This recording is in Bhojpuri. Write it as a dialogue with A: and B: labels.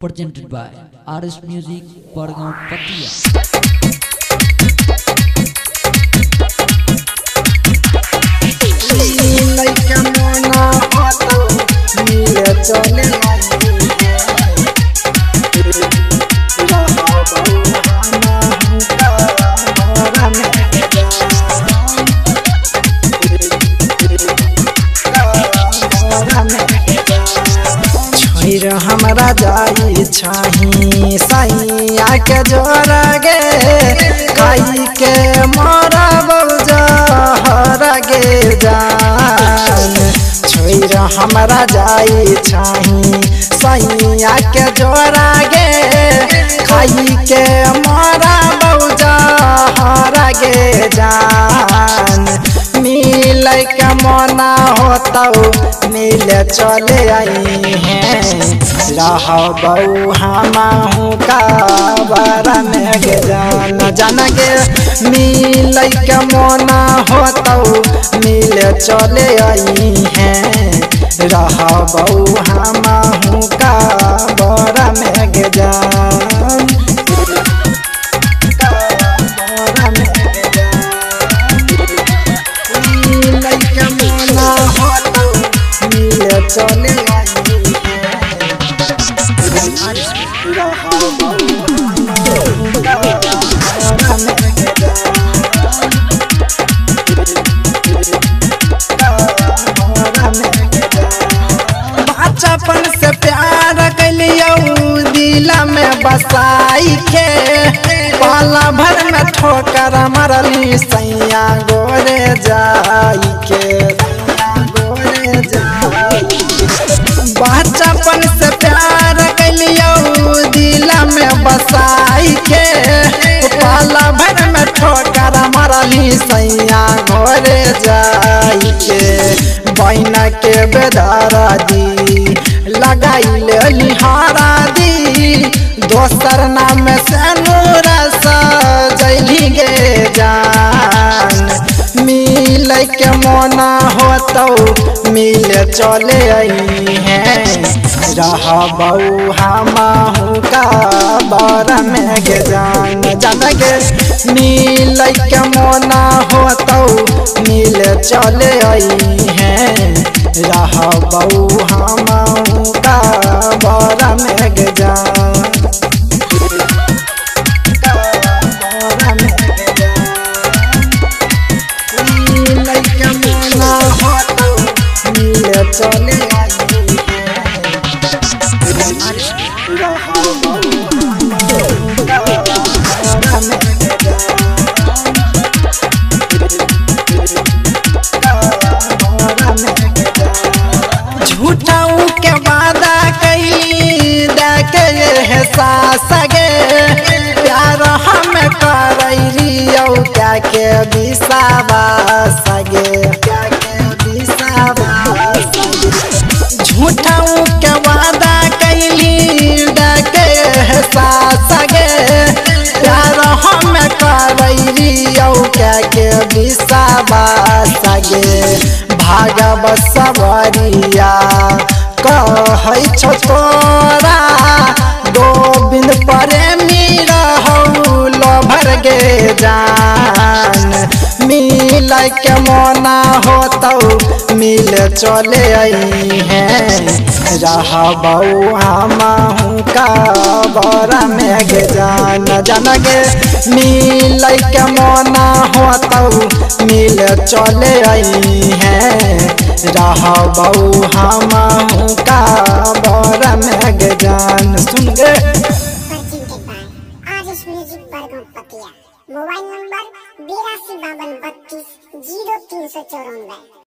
A: presented by RS Music Bargaon Patia.
B: हमरा जाई छाही सैया के जोरा गे खाई के मोरा बउजहर गे जान छोड़ हमरा जाई छाही सैया के जोरा गे खाई के मोरा बउजहर गे जान मिल के मना होता मिले चले आई हैं रहबऊ हमहू का बारा में गे जान गे मिल के मना होता मिले चले आई हैं रहबऊ हमहू का बारा में गे जान चले बचपन से प्यार कलियो दिला में बसाई के पाला भर में ठोकर मरली सैया गोरे जाई के बचपन से प्यार कलियो दिला में बसाई के पाला भर में ठोकर मरली सैया घोरे जाई के बहना के बेदारा दी लगाई लिहारा दी दोसर नाम से नूर सजली गे जान मिल के मना होता मिल चले आई हैं रहबऊ हमहू का बारा में गे जान गे मिल के मना होता मिल चले आई हैं रहबऊ हमहू का बारा में गे जान चले झूठाऊ के वादा कैली देखे एहसास गे प्यार हम करैलियो क्या के विश्वास गे झूठाऊ के वादा कैली देखे एहसास गे प्यार हम करैलियो क्या के विश्वास गे भागव सबरिया कहै छो तोरा गोविंद प्रेमी रहौ लोभर गे जान मिल के मना होता मिल चले आई हैं रहबऊ हमहू का बारा में गे जान गे मिल के मना होता मिल चले आई हैं रहबऊ हमहू का बारा में गे जान सुन गे
C: मोबाइल नंबर 8252320394।